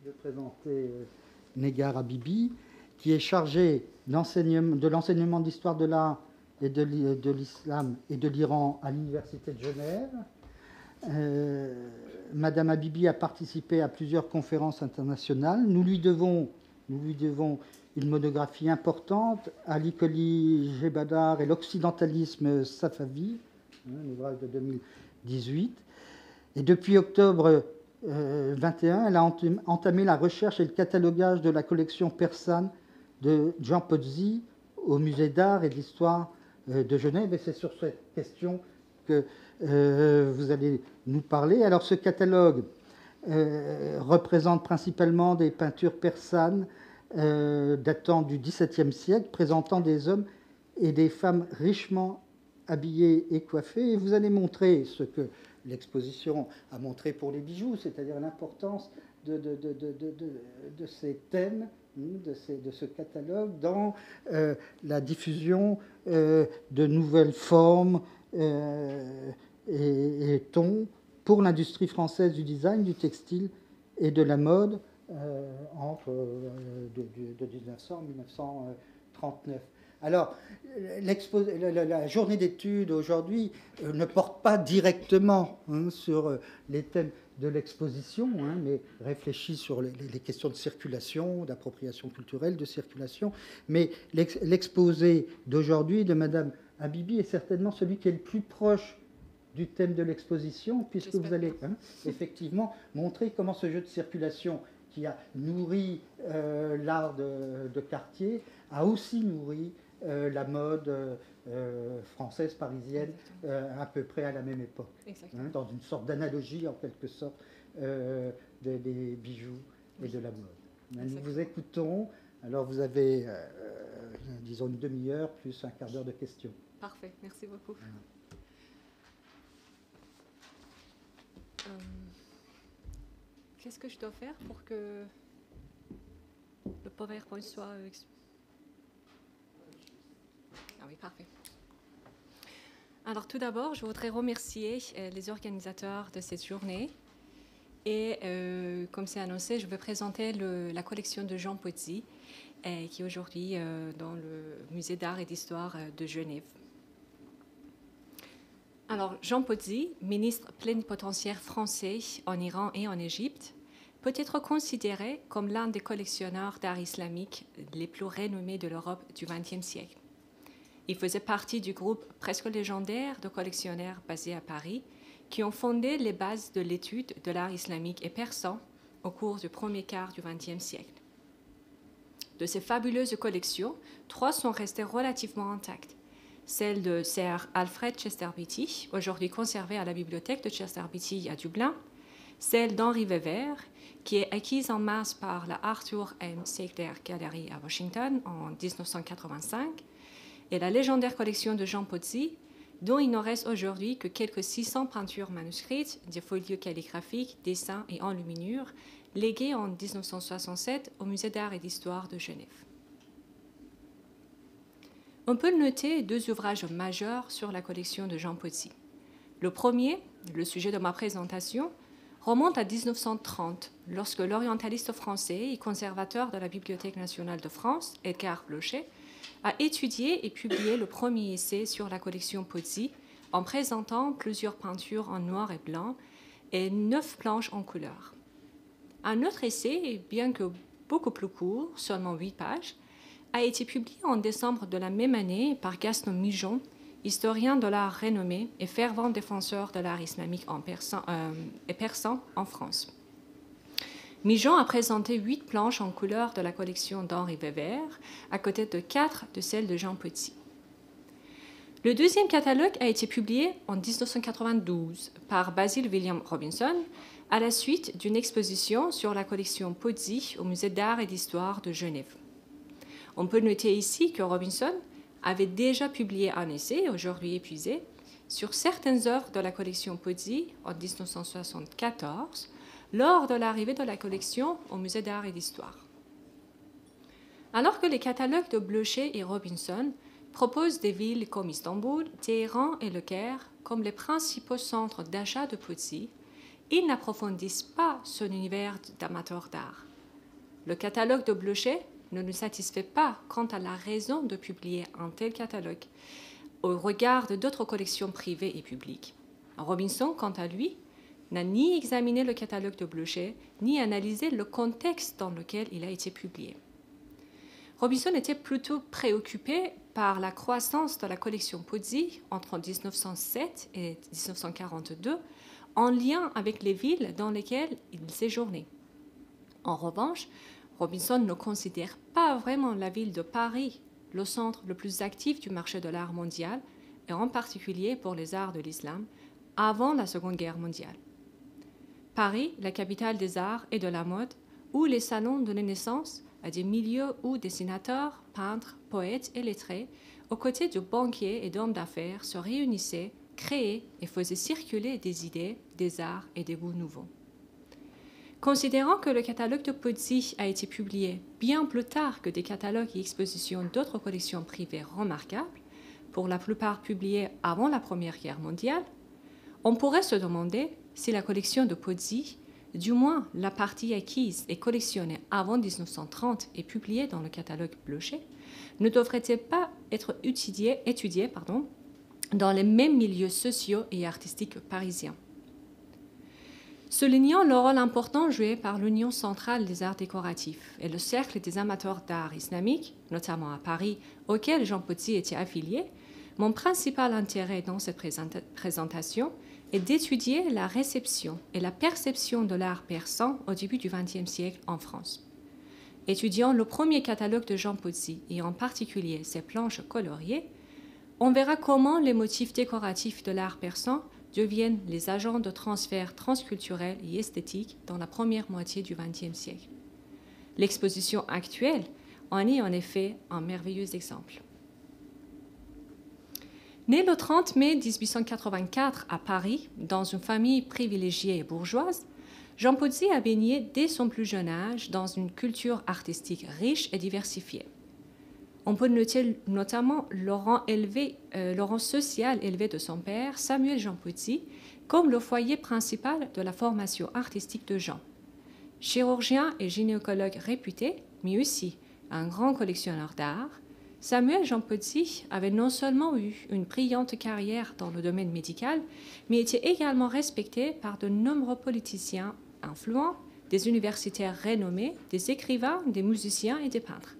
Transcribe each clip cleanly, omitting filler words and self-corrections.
de présenter Negar Habibi, qui est chargé de l'enseignement d'histoire de l'art et de l'islam et de l'Iran à l'Université de Genève. Madame Habibi a participé à plusieurs conférences internationales. Nous lui devons une monographie importante, Ali Koli Jebadar et l'occidentalisme safavi, un ouvrage de 2018. Et depuis octobre 21, elle a entamé la recherche et le catalogage de la collection persane de Jean Pozzi au Musée d'art et d'histoire de Genève. Et c'est sur cette question que vous allez nous parler. Alors, ce catalogue représente principalement des peintures persanes datant du XVIIe siècle, présentant des hommes et des femmes richement habillés et coiffés. Et vous allez montrer ce que l'exposition a montré pour les bijoux, c'est-à-dire l'importance de ces thèmes, de ce catalogue dans la diffusion de nouvelles formes et tons pour l'industrie française du design, du textile et de la mode entre de 1900 et 1939. Alors, la journée d'études aujourd'hui ne porte pas directement sur les thèmes de l'exposition, mais réfléchit sur les questions de circulation, d'appropriation culturelle, de circulation. Mais l'exposé d'aujourd'hui de Madame Habibi est certainement celui qui est le plus proche du thème de l'exposition, puisque vous allez effectivement montrer comment ce jeu de circulation qui a nourri l'art de quartier a aussi nourri la mode française, parisienne, à peu près à la même époque, dans une sorte d'analogie en quelque sorte des bijoux et de la mode. Nous vous écoutons. Alors vous avez, disons, une demi-heure plus un quart d'heure de questions. Parfait, merci beaucoup. Qu'est-ce que je dois faire pour que le PowerPoint soit... Ah oui, parfait. Alors tout d'abord, je voudrais remercier les organisateurs de cette journée. Et comme c'est annoncé, je vais présenter la collection de Jean Pozzi, qui est aujourd'hui dans le Musée d'art et d'histoire de Genève. Alors, Jean Pozzi, ministre plénipotentiaire français en Iran et en Égypte, peut être considéré comme l'un des collectionneurs d'art islamique les plus renommés de l'Europe du XXe siècle. Il faisait partie du groupe presque légendaire de collectionneurs basés à Paris qui ont fondé les bases de l'étude de l'art islamique et persan au cours du premier quart du XXe siècle. De ces fabuleuses collections, 3 sont restées relativement intactes. Celle de Sir Alfred Chester Beatty, aujourd'hui conservée à la bibliothèque de Chester Beatty à Dublin, celle d'Henri Weber, qui est acquise en mars par la Arthur M. Sackler Gallery à Washington en 1985, et la légendaire collection de Jean Pozzi, dont il n'en reste aujourd'hui que quelques 600 peintures manuscrites, des folios calligraphiques, dessins et enluminures, léguées en 1967 au Musée d'art et d'histoire de Genève. On peut noter 2 ouvrages majeurs sur la collection de Jean Pozzi. Le premier, le sujet de ma présentation, remonte à 1930, lorsque l'orientaliste français et conservateur de la Bibliothèque nationale de France, Edgar Blochet, a étudié et publié le premier essai sur la collection Pozzi en présentant plusieurs peintures en noir et blanc et 9 planches en couleur. Un autre essai, bien que beaucoup plus court, seulement 8 pages, a été publié en décembre de la même année par Gaston Migeon, historien de l'art renommé et fervent défenseur de l'art islamique et persan en France. Migeon a présenté 8 planches en couleur de la collection d'Henri Weber, à côté de 4 de celles de Jean Pozzi. Le deuxième catalogue a été publié en 1992 par Basil William Robinson, à la suite d'une exposition sur la collection Pozzi au Musée d'art et d'histoire de Genève. On peut noter ici que Robinson avait déjà publié un essai, aujourd'hui épuisé, sur certaines œuvres de la collection Pozzi en 1974, lors de l'arrivée de la collection au Musée d'art et d'histoire. Alors que les catalogues de Blochet et Robinson proposent des villes comme Istanbul, Téhéran et Le Caire comme les principaux centres d'achat de Pozzi, ils n'approfondissent pas son univers d'amateurs d'art. le catalogue de Bleuchet ne nous satisfait pas quant à la raison de publier un tel catalogue au regard d'autres collections privées et publiques. Robinson, quant à lui, n'a ni examiné le catalogue de Bleuchet, ni analysé le contexte dans lequel il a été publié. Robinson était plutôt préoccupé par la croissance de la collection Pozzi entre 1907 et 1942, en lien avec les villes dans lesquelles il séjournait. En revanche, Robinson ne considère pas vraiment la ville de Paris le centre le plus actif du marché de l'art mondial, et en particulier pour les arts de l'islam, avant la Seconde Guerre mondiale. Paris, la capitale des arts et de la mode, où les salons donnaient naissance à des milieux où dessinateurs, peintres, poètes et lettrés, aux côtés de banquiers et d'hommes d'affaires, se réunissaient, créaient et faisaient circuler des idées, des arts et des goûts nouveaux. Considérant que le catalogue de Pozzi a été publié bien plus tard que des catalogues et expositions d'autres collections privées remarquables, pour la plupart publiées avant la Première Guerre mondiale, on pourrait se demander si la collection de Pozzi, du moins la partie acquise et collectionnée avant 1930 et publiée dans le catalogue Bleuchet, ne devrait-elle pas être étudiée dans les mêmes milieux sociaux et artistiques parisiens. Soulignant le rôle important joué par l'Union centrale des arts décoratifs et le cercle des amateurs d'art islamique, notamment à Paris, auquel Jean Pozzi était affilié, mon principal intérêt dans cette présentation est d'étudier la réception et la perception de l'art persan au début du XXe siècle en France. Étudiant le premier catalogue de Jean Pozzi et en particulier ses planches coloriées, on verra comment les motifs décoratifs de l'art persan deviennent les agents de transfert transculturel et esthétique dans la première moitié du XXe siècle. L'exposition actuelle en est en effet un merveilleux exemple. Né le 30 mai 1884 à Paris, dans une famille privilégiée et bourgeoise, Jean Pozzi a baigné dès son plus jeune âge dans une culture artistique riche et diversifiée. On peut noter notamment le rang social élevé de son père, Samuel Jean Pozzi, comme le foyer principal de la formation artistique de Jean. Chirurgien et gynécologue réputé, mais aussi un grand collectionneur d'art, Samuel Jean Pozzi avait non seulement eu une brillante carrière dans le domaine médical, mais était également respecté par de nombreux politiciens influents, des universitaires renommés, des écrivains, des musiciens et des peintres.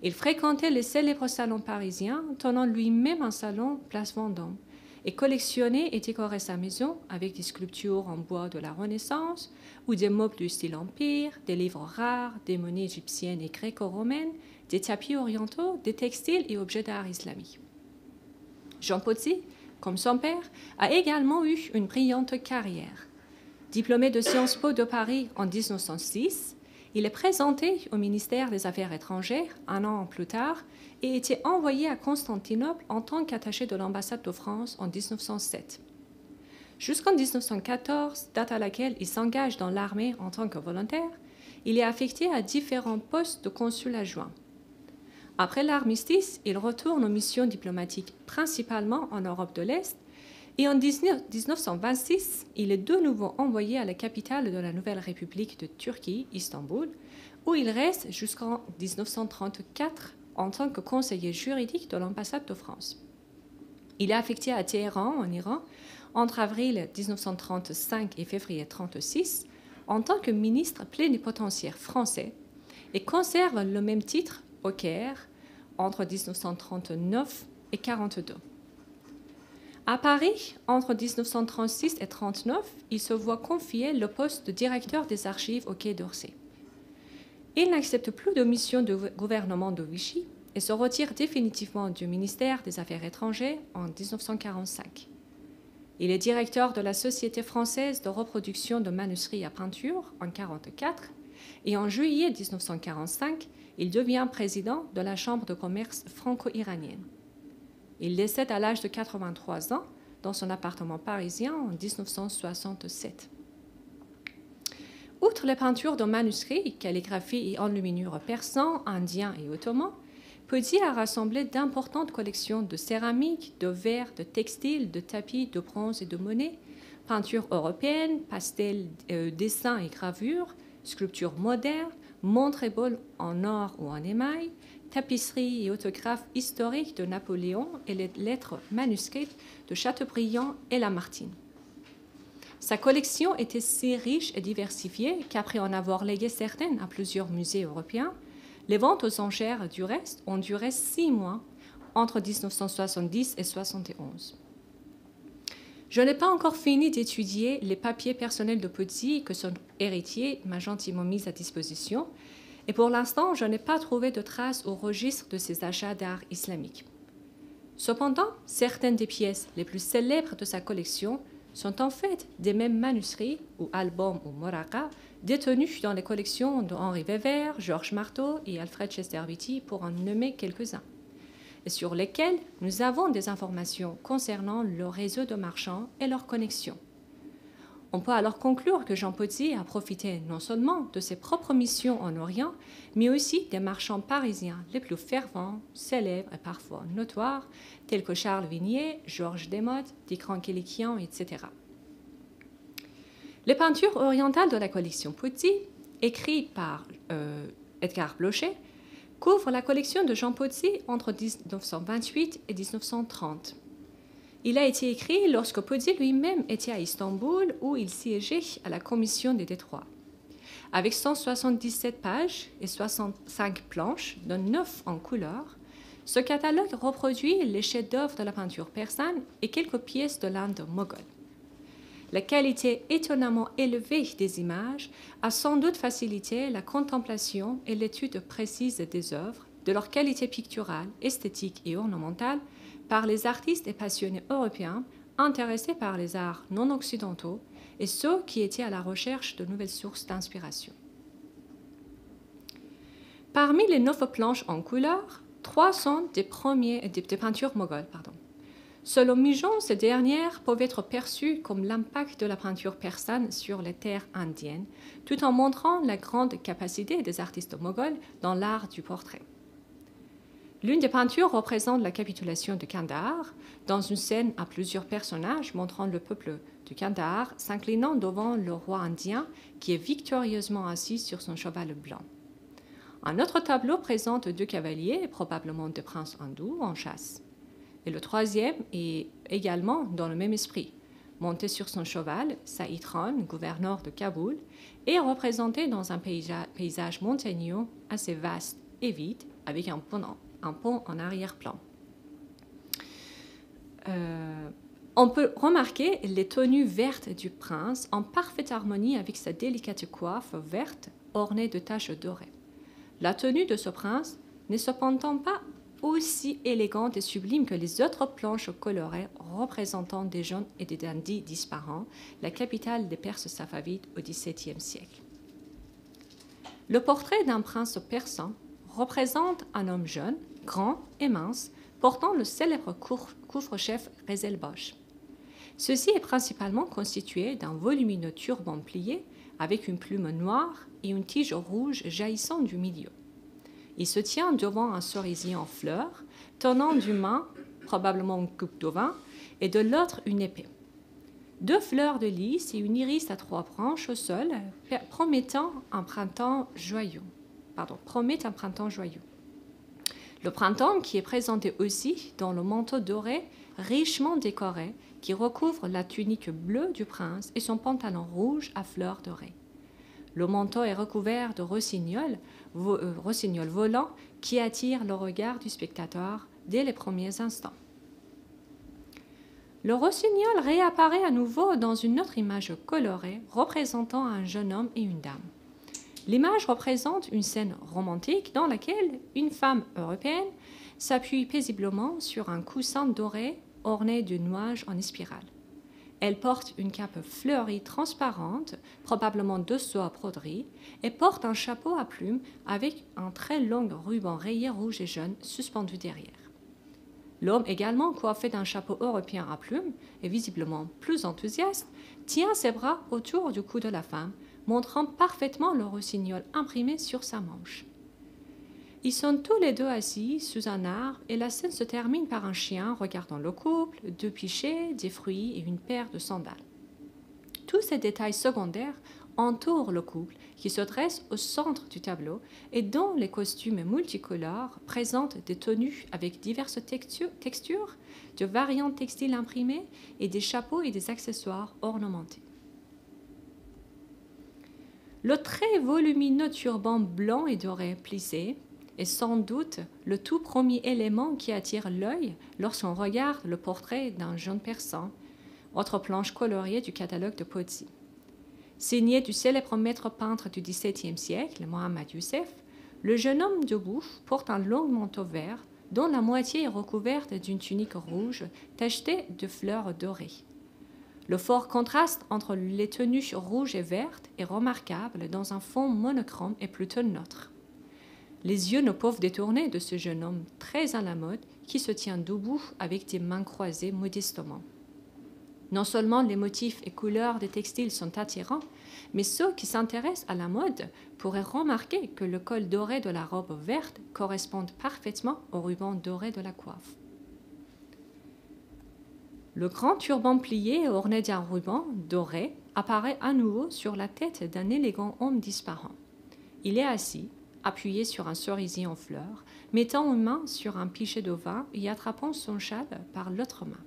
Il fréquentait les célèbres salons parisiens, tenant lui-même un salon place Vendôme, et collectionnait et décorait sa maison avec des sculptures en bois de la Renaissance ou des meubles du style Empire, des livres rares, des monnaies égyptiennes et gréco-romaines, des tapis orientaux, des textiles et objets d'art islamique. Jean Pozzi, comme son père, a également eu une brillante carrière. Diplômé de Sciences Po de Paris en 1906, il est présenté au ministère des Affaires étrangères un an plus tard et était envoyé à Constantinople en tant qu'attaché de l'ambassade de France en 1907. Jusqu'en 1914, date à laquelle il s'engage dans l'armée en tant que volontaire, il est affecté à différents postes de consul adjoint. Après l'armistice, il retourne aux missions diplomatiques principalement en Europe de l'Est et en 1926, il est de nouveau envoyé à la capitale de la Nouvelle République de Turquie, Istanbul, où il reste jusqu'en 1934 en tant que conseiller juridique de l'ambassade de France. Il est affecté à Téhéran, en Iran, entre avril 1935 et février 1936, en tant que ministre plénipotentiaire français et conserve le même titre au Caire entre 1939 et 1942. À Paris, entre 1936 et 1939, il se voit confier le poste de directeur des archives au Quai d'Orsay. Il n'accepte plus de mission de gouvernement de Vichy et se retire définitivement du ministère des Affaires étrangères en 1945. Il est directeur de la Société française de reproduction de manuscrits à peinture en 1944 et en juillet 1945, il devient président de la Chambre de commerce franco-iranienne. Il décède à l'âge de 83 ans dans son appartement parisien en 1967. Outre les peintures de manuscrits, calligraphie et enluminures persans, indiens et ottomans, Pozzi a rassemblé d'importantes collections de céramique, de verre, de textiles, de tapis, de bronze et de monnaie, peintures européennes, pastels, dessins et gravures, sculptures modernes, montrables en or ou en émail, tapisseries et autographes historiques de Napoléon et les lettres manuscrites de Chateaubriand et Lamartine. Sa collection était si riche et diversifiée qu'après en avoir légué certaines à plusieurs musées européens, les ventes aux enchères du reste ont duré 6 mois entre 1970 et 1971. Je n'ai pas encore fini d'étudier les papiers personnels de Pozzi que son héritier m'a gentiment mis à disposition, et pour l'instant, je n'ai pas trouvé de traces au registre de ses achats d'art islamique. Cependant, certaines des pièces les plus célèbres de sa collection sont en fait des mêmes manuscrits ou albums ou moraqa détenus dans les collections de Henri Weber, Georges Marteau et Alfred Chesterviti, pour en nommer quelques-uns, et sur lesquels nous avons des informations concernant le réseau de marchands et leurs connexions. On peut alors conclure que Jean Pozzi a profité non seulement de ses propres missions en Orient, mais aussi des marchands parisiens les plus fervents, célèbres et parfois notoires, tels que Charles Vignier, Georges Desmottes, Dikran Kélikian, etc. Les peintures orientales de la collection Pozzi, écrites par Edgar Blochet, couvrent la collection de Jean Pozzi entre 1928 et 1930. Il a été écrit lorsque Pozzi lui-même était à Istanbul, où il siégeait à la Commission des Détroits. Avec 177 pages et 65 planches, dont 9 en couleur, ce catalogue reproduit les chefs-d'œuvre de la peinture persane et quelques pièces de l'Inde moghole. La qualité étonnamment élevée des images a sans doute facilité la contemplation et l'étude précise des œuvres, de leur qualité picturale, esthétique et ornementale, par les artistes et passionnés européens intéressés par les arts non occidentaux et ceux qui étaient à la recherche de nouvelles sources d'inspiration. Parmi les 9 planches en couleur, 3 sont des peintures mogholes. Selon Mijon, ces dernières peuvent être perçues comme l'impact de la peinture persane sur les terres indiennes, tout en montrant la grande capacité des artistes moghols dans l'art du portrait. L'une des peintures représente la capitulation de Kandahar, dans une scène à plusieurs personnages montrant le peuple de Kandahar s'inclinant devant le roi indien qui est victorieusement assis sur son cheval blanc. Un autre tableau présente 2 cavaliers, probablement 2 princes hindous, en chasse. Et le troisième est également dans le même esprit. Monté sur son cheval, Saïd Khan, gouverneur de Kaboul, est représenté dans un paysage montagneux assez vaste et vide, avec un pont en arrière-plan. On peut remarquer les tenues vertes du prince en parfaite harmonie avec sa délicate coiffe verte ornée de taches dorées. La tenue de ce prince n'est cependant pas aussi élégante et sublime que les autres planches colorées représentant des jeunes et des dandys d'Ispahan, la capitale des Perses safavides au XVIIe siècle. Le portrait d'un prince persan représente un homme jeune, grand et mince, portant le célèbre couvre-chef Rezelbosch. Ceci est principalement constitué d'un volumineux turban plié avec une plume noire et une tige rouge jaillissant du milieu. Il se tient devant un cerisier en fleurs, tenant d'une main probablement une coupe de vin et de l'autre une épée. 2 fleurs de lys et une iris à 3 branches au sol promettent un printemps joyeux. Le printemps qui est présenté aussi dans le manteau doré richement décoré qui recouvre la tunique bleue du prince et son pantalon rouge à fleurs dorées. Le manteau est recouvert de rossignols volants qui attirent le regard du spectateur dès les premiers instants. Le rossignol réapparaît à nouveau dans une autre image colorée représentant un jeune homme et une dame. L'image représente une scène romantique dans laquelle une femme européenne s'appuie paisiblement sur un coussin doré orné de nuages en spirale. Elle porte une cape fleurie transparente, probablement de soie broderie, et porte un chapeau à plumes avec un très long ruban rayé rouge et jaune suspendu derrière. L'homme, également coiffé d'un chapeau européen à plumes et visiblement plus enthousiaste, tient ses bras autour du cou de la femme, montrant parfaitement le rossignol imprimé sur sa manche. Ils sont tous les 2 assis sous un arbre et la scène se termine par un chien regardant le couple, 2 pichets, des fruits et une paire de sandales. Tous ces détails secondaires entourent le couple qui se dresse au centre du tableau et dont les costumes multicolores présentent des tenues avec diverses textures, de variantes textiles imprimées et des chapeaux et des accessoires ornementés. Le très volumineux turban blanc et doré plissé est sans doute le tout premier élément qui attire l'œil lorsqu'on regarde le portrait d'un jeune persan, autre planche coloriée du catalogue de Pozzi. Signé du célèbre maître peintre du XVIIe siècle, Mohammad Youssef, le jeune homme debout porte un long manteau vert dont la moitié est recouverte d'une tunique rouge tachetée de fleurs dorées. Le fort contraste entre les tenues rouges et vertes est remarquable dans un fond monochrome et plutôt neutre. Les yeux ne peuvent détourner de ce jeune homme très à la mode qui se tient debout avec des mains croisées modestement. Non seulement les motifs et couleurs des textiles sont attirants, mais ceux qui s'intéressent à la mode pourraient remarquer que le col doré de la robe verte correspond parfaitement au ruban doré de la coiffe. Le grand turban plié orné d'un ruban doré apparaît à nouveau sur la tête d'un élégant homme disparant. Il est assis, appuyé sur un cerisier en fleurs, mettant une main sur un pichet de vin et attrapant son châle par l'autre main.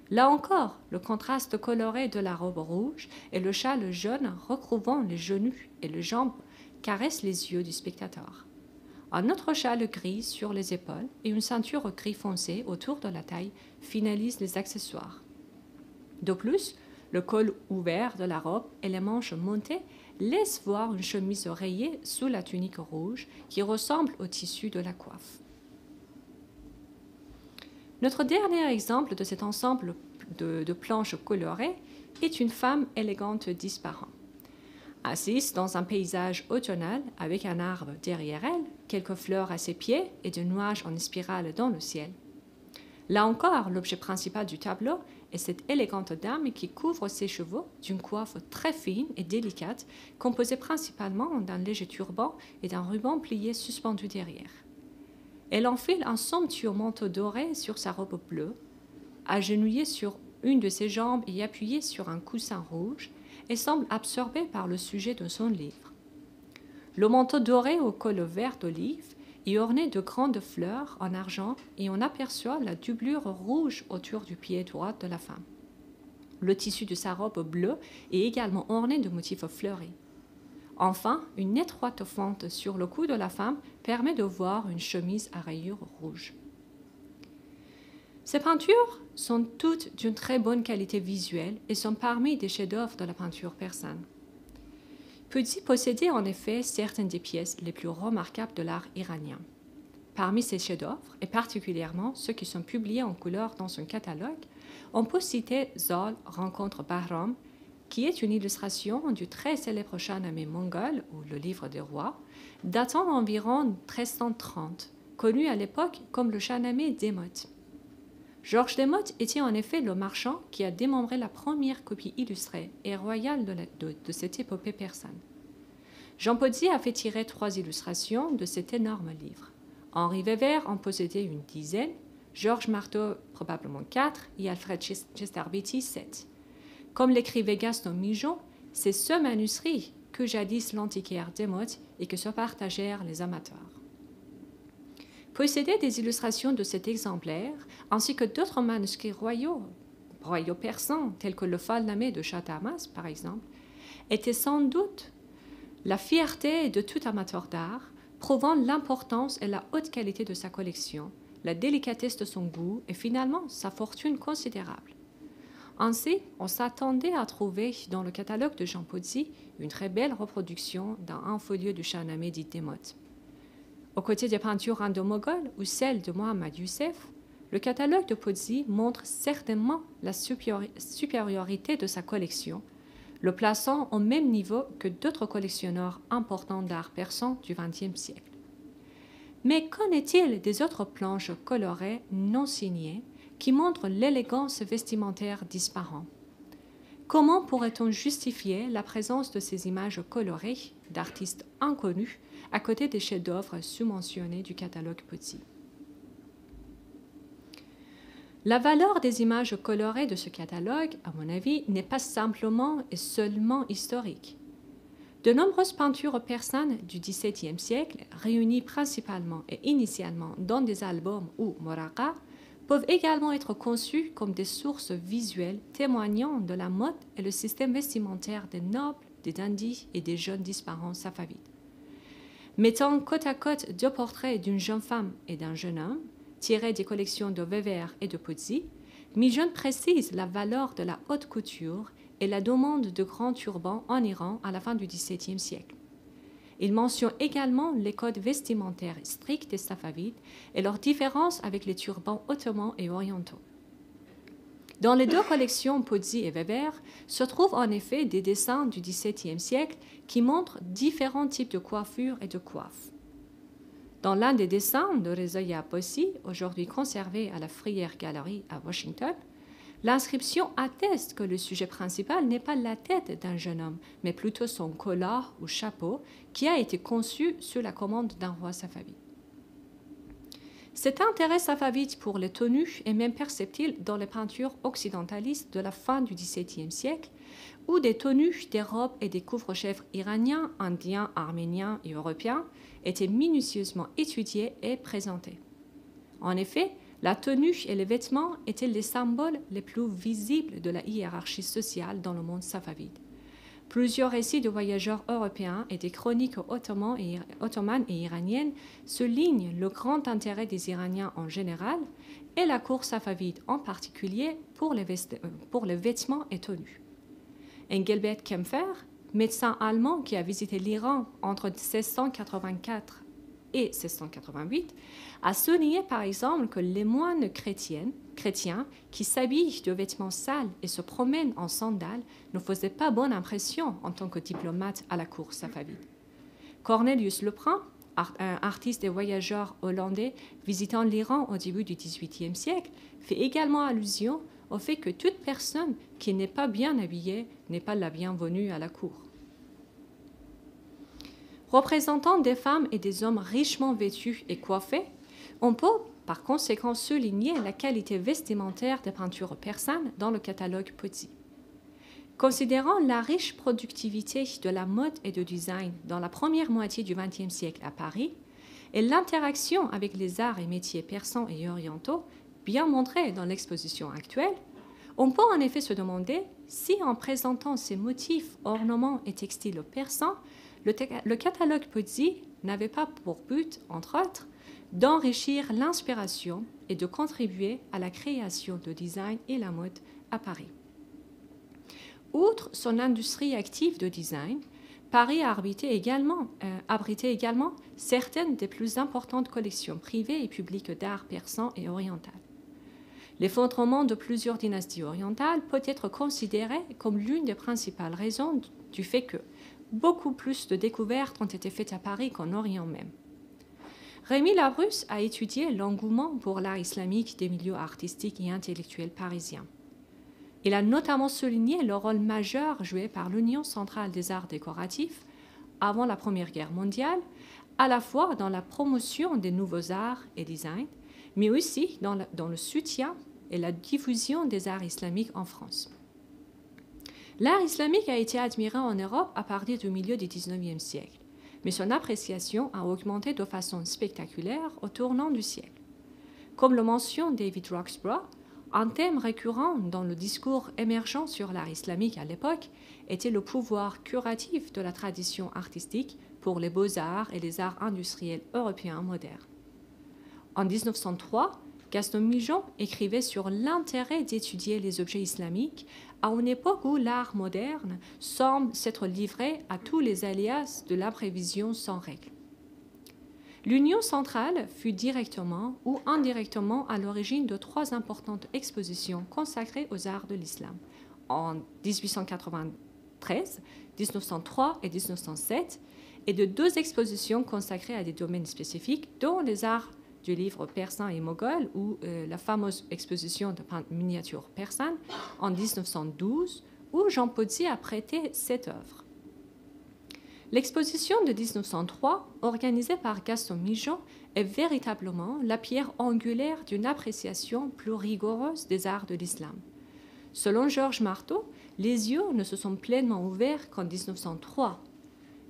Là encore, le contraste coloré de la robe rouge et le châle jaune recouvrant les genoux et les jambes caresse les yeux du spectateur. Un autre châle gris sur les épaules et une ceinture gris foncé autour de la taille finalisent les accessoires. De plus, le col ouvert de la robe et les manches montées laissent voir une chemise rayée sous la tunique rouge qui ressemble au tissu de la coiffe. Notre dernier exemple de cet ensemble de planches colorées est une femme élégante disparant. Assise dans un paysage automnal avec un arbre derrière elle, quelques fleurs à ses pieds et des nuages en spirale dans le ciel. Là encore, l'objet principal du tableau est cette élégante dame qui couvre ses cheveux d'une coiffe très fine et délicate, composée principalement d'un léger turban et d'un ruban plié suspendu derrière. Elle enfile un somptueux manteau doré sur sa robe bleue, agenouillée sur une de ses jambes et appuyée sur un coussin rouge, et semble absorbée par le sujet de son livre. Le manteau doré au col vert d'olive est orné de grandes fleurs en argent et on aperçoit la doublure rouge autour du pied droit de la femme. Le tissu de sa robe bleue est également orné de motifs fleuris. Enfin, une étroite fente sur le cou de la femme permet de voir une chemise à rayures rouges. Ces peintures sont toutes d'une très bonne qualité visuelle et sont parmi des chefs-d'œuvre de la peinture persane. Pozzi possédait en effet certaines des pièces les plus remarquables de l'art iranien. Parmi ces chefs-d'œuvre, et particulièrement ceux qui sont publiés en couleur dans son catalogue, on peut citer Zol rencontre Bahram, qui est une illustration du très célèbre Shahnameh mongol, ou le livre des rois, datant d'environ 1330, connu à l'époque comme le Shahnameh d'Emot. Georges d'Emot était en effet le marchand qui a démembré la première copie illustrée et royale de cette épopée persane. Jean Pozzi a fait tirer 3 illustrations de cet énorme livre. Henri Weber en possédait une dizaine, Georges Marteau probablement 4 et Alfred Chesterbetti 7. Comme l'écrivait Gaston Migeon, c'est ce manuscrit que jadis l'antiquaire d'Emot et que se partagèrent les amateurs. Posséder des illustrations de cet exemplaire, ainsi que d'autres manuscrits royaux persans, tels que le Falnameh de Chatamas, par exemple, était sans doute la fierté de tout amateur d'art, prouvant l'importance et la haute qualité de sa collection, la délicatesse de son goût et finalement sa fortune considérable. Ainsi, on s'attendait à trouver dans le catalogue de Jean Pozzi une très belle reproduction d'un folio du Shahnameh dit d'Emot. Aux côtés des peintures indo-mogholes ou celles de Mohammad Youssef, le catalogue de Pozzi montre certainement la supériorité de sa collection, le plaçant au même niveau que d'autres collectionneurs importants d'art persan du XXe siècle. Mais qu'en est-il des autres planches colorées non signées qui montrent l'élégance vestimentaire disparant? Comment pourrait-on justifier la présence de ces images colorées d'artistes inconnus à côté des chefs-d'œuvre sous-mentionnés du catalogue Pozzi? La valeur des images colorées de ce catalogue, à mon avis, n'est pas simplement et seulement historique. De nombreuses peintures persanes du XVIIe siècle, réunies principalement et initialement dans des albums ou moraqa, peuvent également être conçues comme des sources visuelles témoignant de la mode et le système vestimentaire des nobles, des dandys et des jeunes disparants safavides. Mettant côte à côte deux portraits d'une jeune femme et d'un jeune homme, tirés des collections de Weber et de Pozzi, Migeon précise la valeur de la haute couture et la demande de grands turbans en Iran à la fin du XVIIe siècle. Il mentionne également les codes vestimentaires stricts des Safavides et leurs différences avec les turbans ottomans et orientaux. Dans les deux collections Pozzi et Weber se trouvent en effet des dessins du XVIIe siècle qui montrent différents types de coiffures et de coiffes. Dans l'un des dessins de Reza Yabbossi, aujourd'hui conservé à la Friar Gallery à Washington, l'inscription atteste que le sujet principal n'est pas la tête d'un jeune homme, mais plutôt son collar ou chapeau qui a été conçu sous la commande d'un roi safavide. Cet intérêt safavide pour les tenues est même perceptible dans les peintures occidentalistes de la fin du XVIIe siècle, où des tenues, des robes et des couvre-chefs iraniens, indiens, arméniens et européens étaient minutieusement étudiés et présentés. En effet, la tenue et les vêtements étaient les symboles les plus visibles de la hiérarchie sociale dans le monde safavide. Plusieurs récits de voyageurs européens et des chroniques ottomanes et iraniennes soulignent le grand intérêt des Iraniens en général et la cour safavide en particulier pour les vêtements et tenues. Engelbert Kempfer, médecin allemand qui a visité l'Iran entre 1684 et 1688, a souligné par exemple que les moines chrétiens qui s'habillent de vêtements sales et se promènent en sandales ne faisaient pas bonne impression en tant que diplomate à la cour safavide. Cornelius Lebrun, un artiste et voyageur hollandais visitant l'Iran au début du XVIIIe siècle, fait également allusion au fait que toute personne qui n'est pas bien habillée n'est pas la bienvenue à la cour. Représentant des femmes et des hommes richement vêtus et coiffés, on peut par conséquent souligner la qualité vestimentaire des peintures persanes dans le catalogue Pozzi. Considérant la riche productivité de la mode et du design dans la première moitié du XXe siècle à Paris et l'interaction avec les arts et métiers persans et orientaux, bien montrée dans l'exposition actuelle, on peut en effet se demander si en présentant ces motifs, ornements et textiles persans, le catalogue Pozzi n'avait pas pour but, entre autres, d'enrichir l'inspiration et de contribuer à la création de design et la mode à Paris. Outre son industrie active de design, Paris a abrité également certaines des plus importantes collections privées et publiques d'art persan et oriental. L'effondrement de plusieurs dynasties orientales peut être considéré comme l'une des principales raisons du fait que beaucoup plus de découvertes ont été faites à Paris qu'en Orient même. Rémi Labrusse a étudié l'engouement pour l'art islamique des milieux artistiques et intellectuels parisiens. Il a notamment souligné le rôle majeur joué par l'Union centrale des arts décoratifs avant la Première Guerre mondiale, à la fois dans la promotion des nouveaux arts et designs, mais aussi dans le soutien et la diffusion des arts islamiques en France. L'art islamique a été admiré en Europe à partir du milieu du XIXe siècle, mais son appréciation a augmenté de façon spectaculaire au tournant du siècle. Comme le mentionne David Roxburgh, un thème récurrent dans le discours émergent sur l'art islamique à l'époque était le pouvoir curatif de la tradition artistique pour les beaux-arts et les arts industriels européens modernes. En 1903, Gaston Migeon écrivait sur l'intérêt d'étudier les objets islamiques à une époque où l'art moderne semble s'être livré à tous les aléas de l'imprévision sans règle. L'Union centrale fut directement ou indirectement à l'origine de 3 importantes expositions consacrées aux arts de l'islam en 1893, 1903 et 1907, et de 2 expositions consacrées à des domaines spécifiques, dont les arts du livre persan et moghol ou la fameuse exposition de peinture miniature persane en 1912, où Jean Pozzi a prêté cette œuvre. L'exposition de 1903, organisée par Gaston Migeon, est véritablement la pierre angulaire d'une appréciation plus rigoureuse des arts de l'islam. Selon Georges Marteau, les yeux ne se sont pleinement ouverts qu'en 1903.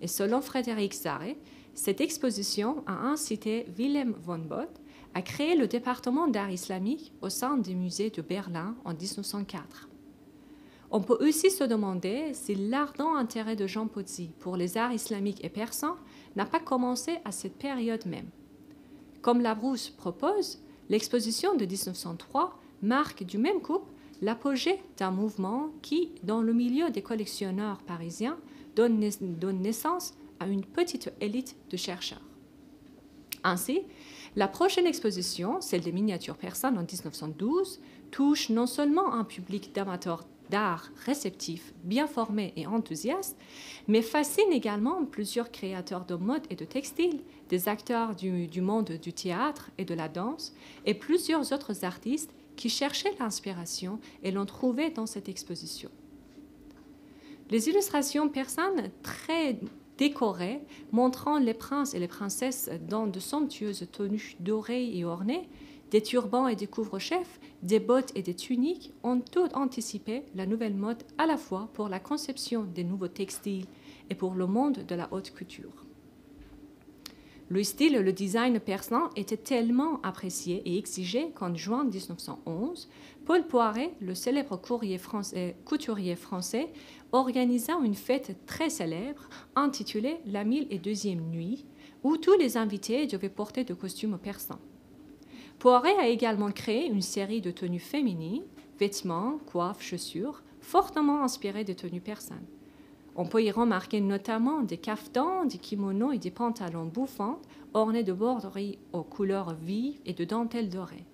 Et selon Frédéric Zaré, cette exposition a incité Wilhelm von Both à créer le département d'art islamique au sein du musée de Berlin en 1904. On peut aussi se demander si l'ardent intérêt de Jean Pozzi pour les arts islamiques et persans n'a pas commencé à cette période même. Comme Labrousse propose, l'exposition de 1903 marque du même coup l'apogée d'un mouvement qui, dans le milieu des collectionneurs parisiens, donne naissance à une petite élite de chercheurs. Ainsi, la prochaine exposition, celle des miniatures persanes en 1912, touche non seulement un public d'amateurs d'art réceptifs, bien formés et enthousiastes, mais fascine également plusieurs créateurs de mode et de textile, des acteurs du monde du théâtre et de la danse, et plusieurs autres artistes qui cherchaient l'inspiration et l'ont trouvée dans cette exposition. Les illustrations persanes très décorées, montrant les princes et les princesses dans de somptueuses tenues dorées et ornées, des turbans et des couvre-chefs, des bottes et des tuniques, ont tout anticipé la nouvelle mode à la fois pour la conception des nouveaux textiles et pour le monde de la haute couture. Le style et le design persan étaient tellement appréciés et exigés qu'en juin 1911, Paul Poiret, le célèbre couturier français, organisa une fête très célèbre intitulée La 1002e nuit, où tous les invités devaient porter de costumes persans. Poiret a également créé une série de tenues féminines, vêtements, coiffes, chaussures, fortement inspirées des tenues persanes. On peut y remarquer notamment des caftans, des kimonos et des pantalons bouffants ornés de broderies aux couleurs vives et de dentelles dorées.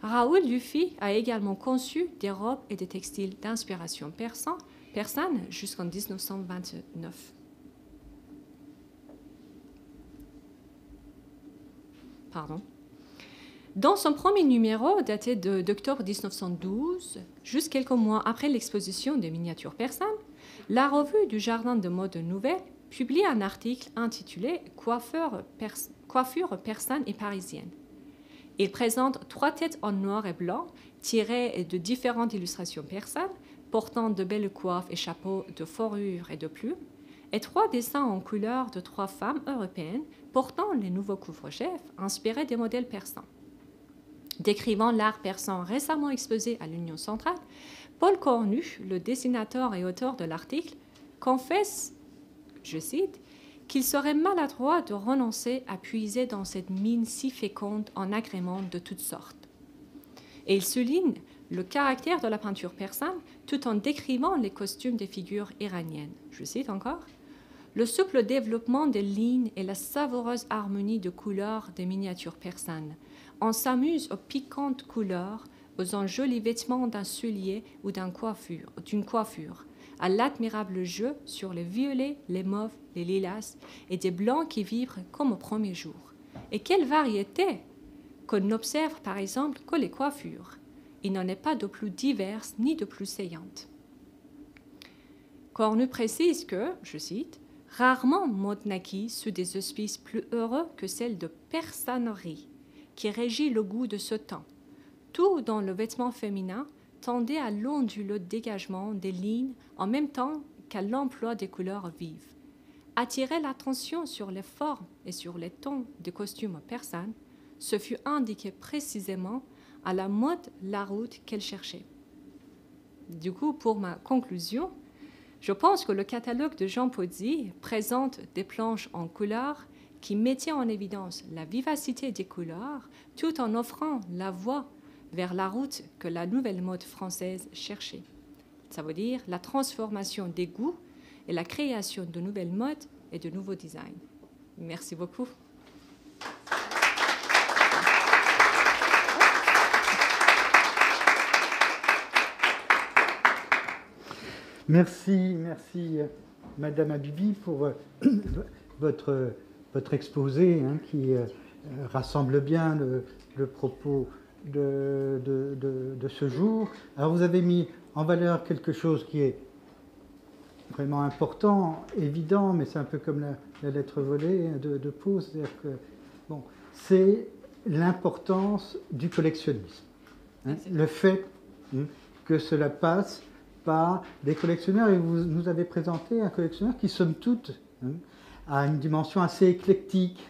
Raoul Dufy a également conçu des robes et des textiles d'inspiration persane jusqu'en 1929. Dans son premier numéro, daté d'octobre 1912, juste quelques mois après l'exposition des miniatures persanes, la revue du Jardin de mode nouvelle publie un article intitulé « Coiffure persane et parisienne ». Il présente 3 têtes en noir et blanc tirées de différentes illustrations persanes, portant de belles coiffes et chapeaux de fourrure et de plumes, et 3 dessins en couleur de 3 femmes européennes portant les nouveaux couvre-chefs inspirés des modèles persans. Décrivant l'art persan récemment exposé à l'Union centrale, Paul Cornu, le dessinateur et auteur de l'article, confesse, je cite, qu'il serait maladroit de renoncer à puiser dans cette mine si féconde en agréments de toutes sortes. Et il souligne le caractère de la peinture persane tout en décrivant les costumes des figures iraniennes. Je cite encore, « Le souple développement des lignes et la savoureuse harmonie de couleurs des miniatures persanes. On s'amuse aux piquantes couleurs, aux jolis vêtements d'un soulier ou d'une coiffure, à l'admirable jeu sur les violets, les mauves, les lilas et des blancs qui vibrent comme au premier jour. Et quelle variété! Qu'on n'observe par exemple que les coiffures. Il n'en est pas de plus diverses ni de plus saillantes. » Cornu précise que, je cite, « Rarement mode naquit sous des auspices plus heureux que celle de persanerie, qui régit le goût de ce temps. Tout dans le vêtement féminin tendait à l'onduleux dégagement des lignes en même temps qu'à l'emploi des couleurs vives. Attirer l'attention sur les formes et sur les tons des costumes persanes, ce fut indiqué précisément à la mode la route qu'elle cherchait. Du coup, pour ma conclusion, je pense que le catalogue de Jean Pozzi présente des planches en couleurs qui mettaient en évidence la vivacité des couleurs tout en offrant la voie vers la route que la nouvelle mode française cherchait. Ça veut dire la transformation des goûts et la création de nouvelles modes et de nouveaux designs. Merci beaucoup. Merci Madame Habibi pour votre exposé qui rassemble bien le propos de ce jour. Alors vous avez mis en valeur quelque chose qui est vraiment important, évident, mais c'est un peu comme la lettre volée de Pau, c'est-à-dire que c'est l'importance du collectionnisme. Le fait que cela passe par des collectionneurs, et vous nous avez présenté un collectionneur qui, somme toute, hein, a une dimension assez éclectique.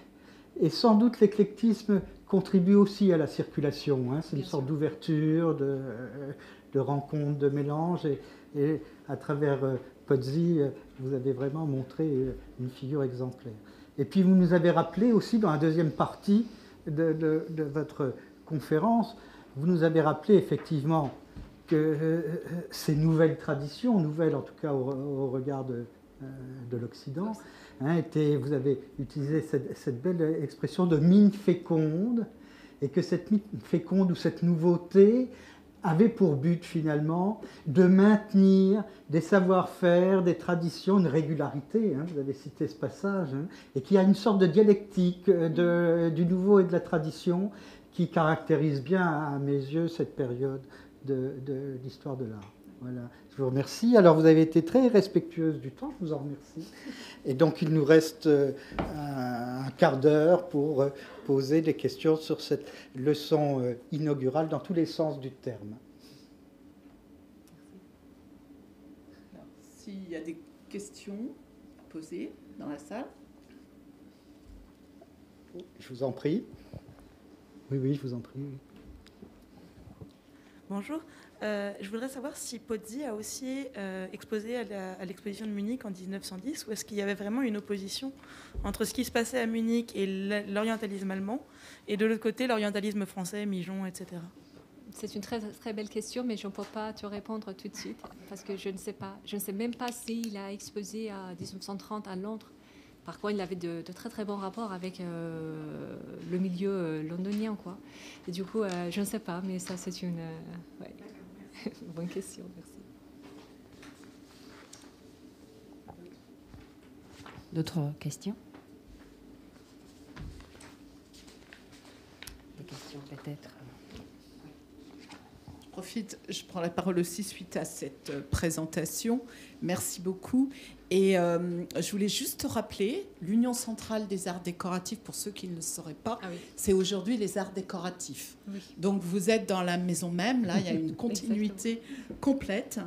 Et sans doute l'éclectisme contribue aussi à la circulation. Hein. C'est une sorte d'ouverture, de rencontre, de mélange. Et à travers Pozzi, vous avez vraiment montré une figure exemplaire. Et puis vous nous avez rappelé aussi dans la deuxième partie de votre conférence, vous nous avez rappelé effectivement que ces nouvelles traditions, nouvelles en tout cas au regard de l'Occident, hein, vous avez utilisé cette belle expression de mine féconde, et que cette mine féconde ou cette nouveauté avait pour but finalement de maintenir des savoir-faire, des traditions, une régularité, hein, vous avez cité ce passage, hein, et qu'il y a une sorte de dialectique du nouveau et de la tradition qui caractérise bien à mes yeux cette période de l'histoire de l'art. Voilà. Je vous remercie. Alors vous avez été très respectueuse du temps, je vous en remercie. Et donc il nous reste un quart d'heure pour poser des questions sur cette leçon inaugurale dans tous les sens du terme. Alors, s'il y a des questions à poser dans la salle. Je vous en prie. Oui, je vous en prie. Bonjour. Je voudrais savoir si Pozzi a aussi exposé à l'exposition de Munich en 1910, ou est-ce qu'il y avait vraiment une opposition entre ce qui se passait à Munich et l'orientalisme allemand, et de l'autre côté l'orientalisme français, Migeon, etc. C'est une très, très belle question, mais je ne peux pas te répondre tout de suite, parce que je ne sais pas. Je ne sais même pas s'il a exposé à 1930 à Londres. Par contre, il avait de très très bons rapports avec le milieu londonien, quoi. Et du coup, je ne sais pas, mais ça c'est une bonne question. Merci. D'autres questions? Des questions peut-être? Je prends la parole aussi suite à cette présentation. Merci beaucoup. Et je voulais juste rappeler, l'Union centrale des arts décoratifs, pour ceux qui ne le sauraient pas, c'est aujourd'hui les arts décoratifs. Oui. Donc vous êtes dans la maison même, là, il y a une continuité complète.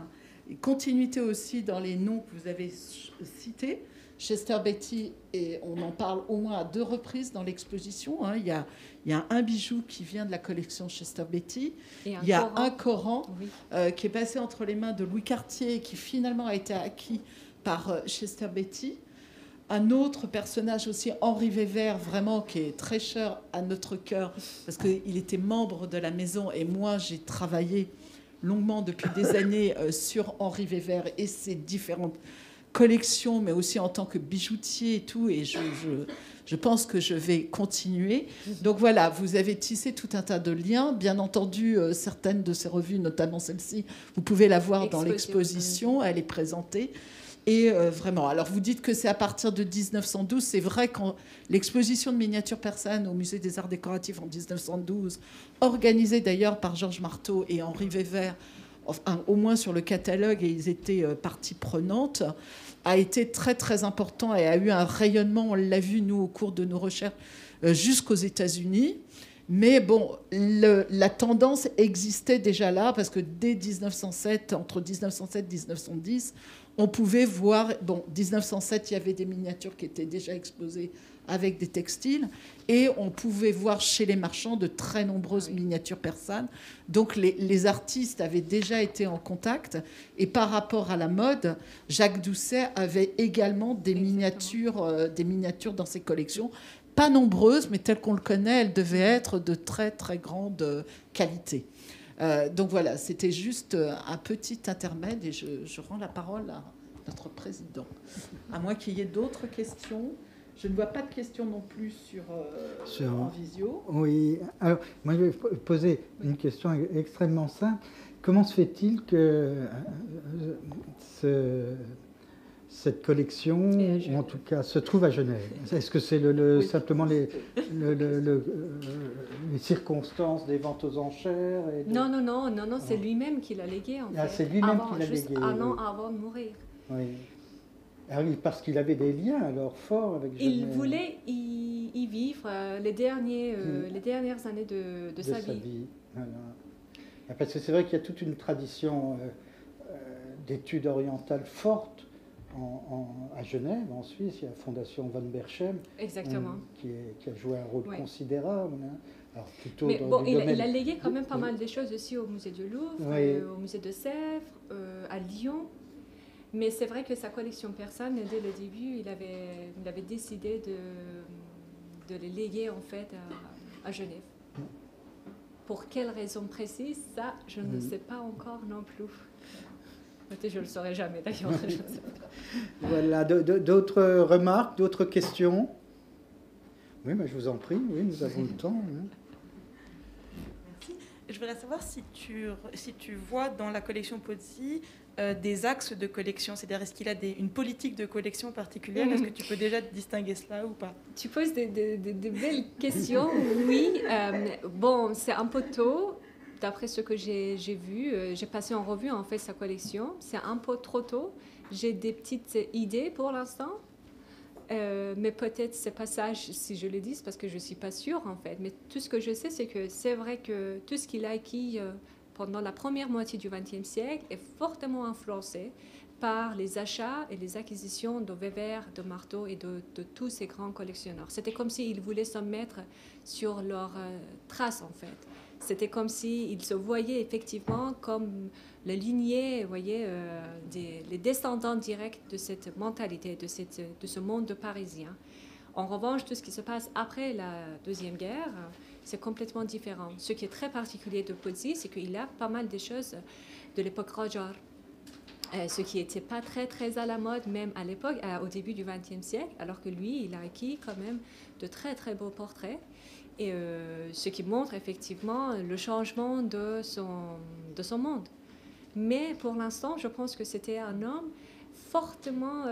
Et continuité aussi dans les noms que vous avez cités. Chester Beatty, et on en parle au moins à 2 reprises dans l'exposition. Hein. Il y a un bijou qui vient de la collection Chester Beatty. Il y a un Coran qui est passé entre les mains de Louis Cartier et qui finalement a été acquis par Chester Beatty. Un autre personnage aussi, Henri Weber, vraiment qui est très cher à notre cœur parce qu'il était membre de la maison, et moi j'ai travaillé longuement depuis des années sur Henri Weber et ses différentes collection, mais aussi en tant que bijoutier et tout, et je pense que je vais continuer. Donc voilà, vous avez tissé tout un tas de liens. Bien entendu, certaines de ces revues, notamment celle-ci, vous pouvez la voir dans l'exposition, elle est présentée. Et vraiment, alors vous dites que c'est à partir de 1912, c'est vrai, quand l'exposition de miniatures persanes au Musée des Arts Décoratifs en 1912, organisée d'ailleurs par Georges Marteau et Henri Weber, enfin, au moins sur le catalogue, et ils étaient partie prenante, a été très très important et a eu un rayonnement, on l'a vu nous au cours de nos recherches, jusqu'aux États-Unis. Mais bon, la tendance existait déjà là, parce que dès 1907, entre 1907 et 1910, on pouvait voir, bon, 1907, il y avait des miniatures qui étaient déjà exposées avec des textiles, et on pouvait voir chez les marchands de très nombreuses miniatures persanes. Donc les artistes avaient déjà été en contact, et par rapport à la mode, Jacques Doucet avait également des miniatures dans ses collections. Pas nombreuses, mais telles qu'on le connaît, elles devaient être de très très grande qualité. Donc voilà, c'était juste un petit intermède, et je rends la parole à notre président. À moins qu'il y ait d'autres questions. Je ne vois pas de questions non plus en visio. Oui, alors moi je vais poser une question extrêmement simple. Comment se fait-il que cette collection, ou en tout cas, se trouve à Genève? Est-ce que c'est simplement les circonstances des ventes aux enchères Non, c'est lui-même qui l'a légué, en fait. C'est lui-même qui l'a légué. Juste un an avant de mourir. Oui. Ah oui, parce qu'il avait des liens alors forts avec Genève. Il voulait y vivre les dernières années de sa vie. Voilà. Parce que c'est vrai qu'il y a toute une tradition d'études orientales forte à Genève, en Suisse, il y a la Fondation Von Berchem, Exactement. Qui a joué un rôle considérable. Alors, plutôt mais dans bon, le il domaine... a légué quand même pas mal de choses aussi au musée du Louvre, au musée de Sèvres, à Lyon. Mais c'est vrai que sa collection persane, dès le début, il avait décidé de les léguer en fait à Genève. Pour quelle raison précise, ça, je ne sais pas encore non plus. Peut-être je ne le saurai jamais d'ailleurs. Voilà, d'autres remarques, d'autres questions? Oui, mais je vous en prie, oui, nous avons le temps. Merci. Je voudrais savoir si tu vois dans la collection Pozzi des axes de collection, c'est-à-dire est-ce qu'il a une politique de collection particulière? Est-ce que tu peux déjà distinguer cela ou pas? Tu poses des belles questions, oui. Bon, c'est un peu tôt, d'après ce que j'ai vu. J'ai passé en revue en fait sa collection. C'est un peu trop tôt. J'ai des petites idées pour l'instant. Mais peut-être c'est pas ça si je le dis, c'est parce que je ne suis pas sûre en fait. Mais tout ce que je sais, c'est que c'est vrai que tout ce qu'il a acquis pendant la première moitié du XXe siècle est fortement influencé par les achats et les acquisitions de Weber, de Marteau et de tous ces grands collectionneurs. C'était comme s'ils voulaient se mettre sur leurs traces en fait. C'était comme s'ils se voyaient effectivement comme la lignée, vous voyez, les descendants directs de cette mentalité, de ce monde parisien. En revanche, tout ce qui se passe après la Deuxième Guerre, c'est complètement différent. Ce qui est très particulier de Pozzi, c'est qu'il a pas mal de choses de l'époque Roger, ce qui n'était pas très, très à la mode, même à l'époque, au début du XXe siècle, alors que lui, il a acquis quand même de très, très beaux portraits. Et ce qui montre effectivement le changement de son monde. Mais pour l'instant, je pense que c'était un homme fortement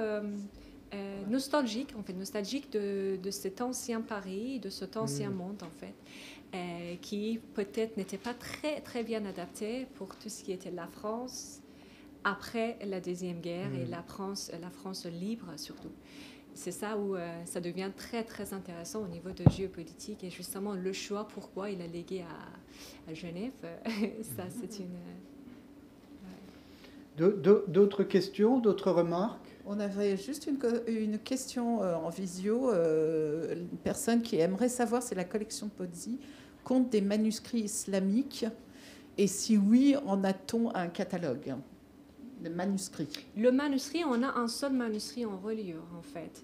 nostalgique, en fait, nostalgique de cet ancien Paris, de cet ancien monde, en fait, qui peut-être n'était pas très, très bien adapté pour tout ce qui était la France après la Deuxième Guerre et la France libre surtout. C'est ça où ça devient très, très intéressant au niveau de géopolitique et justement le choix, pourquoi il a légué à Genève. Ça, c'est une... D'autres questions, d'autres remarques? On avait juste une question en visio. Une personne qui aimerait savoir si la collection Pozzi compte des manuscrits islamiques et si oui, en a-t-on un catalogue de manuscrits? Le manuscrit, on a un seul manuscrit en reliure, en fait.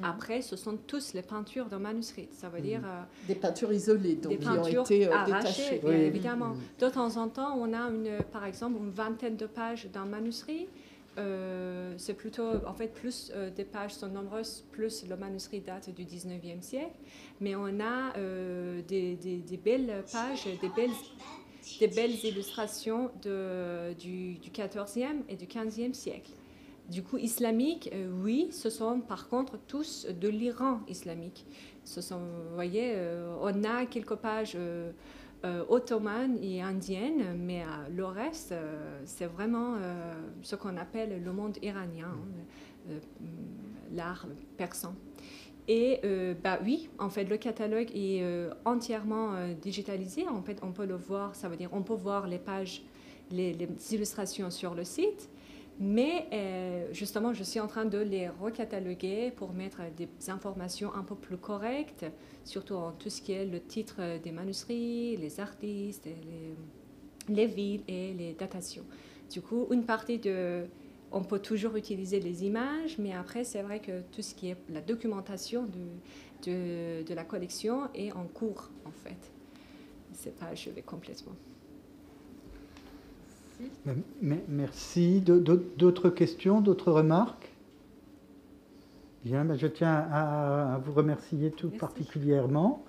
Après, ce sont tous les peintures de manuscrits. Ça veut dire... des peintures isolées, donc, qui ont été arrachées, détachées. Bien évidemment. De temps en temps, on a, par exemple, une vingtaine de pages d'un manuscrit. C'est plutôt... En fait, plus des pages sont nombreuses, plus le manuscrit date du 19e siècle. Mais on a des belles pages, des belles illustrations du 14e et du 15e siècle. Du coup, islamique, oui, ce sont par contre tous de l'Iran islamique. Ce sont, vous voyez, on a quelques pages ottomanes et indiennes, mais le reste, c'est vraiment ce qu'on appelle le monde iranien, l'art persan. Et oui, en fait, le catalogue est entièrement digitalisé. En fait, on peut le voir, ça veut dire on peut voir les pages, les illustrations sur le site. Mais justement, je suis en train de les recataloguer pour mettre des informations un peu plus correctes, surtout en tout ce qui est le titre des manuscrits, les artistes, les villes et les datations. Du coup, une partie on peut toujours utiliser les images, mais après, c'est vrai que tout ce qui est la documentation de la collection est en cours, en fait. C'est pas achevé complètement. Merci. D'autres questions, d'autres remarques? Bien, je tiens à vous remercier tout particulièrement.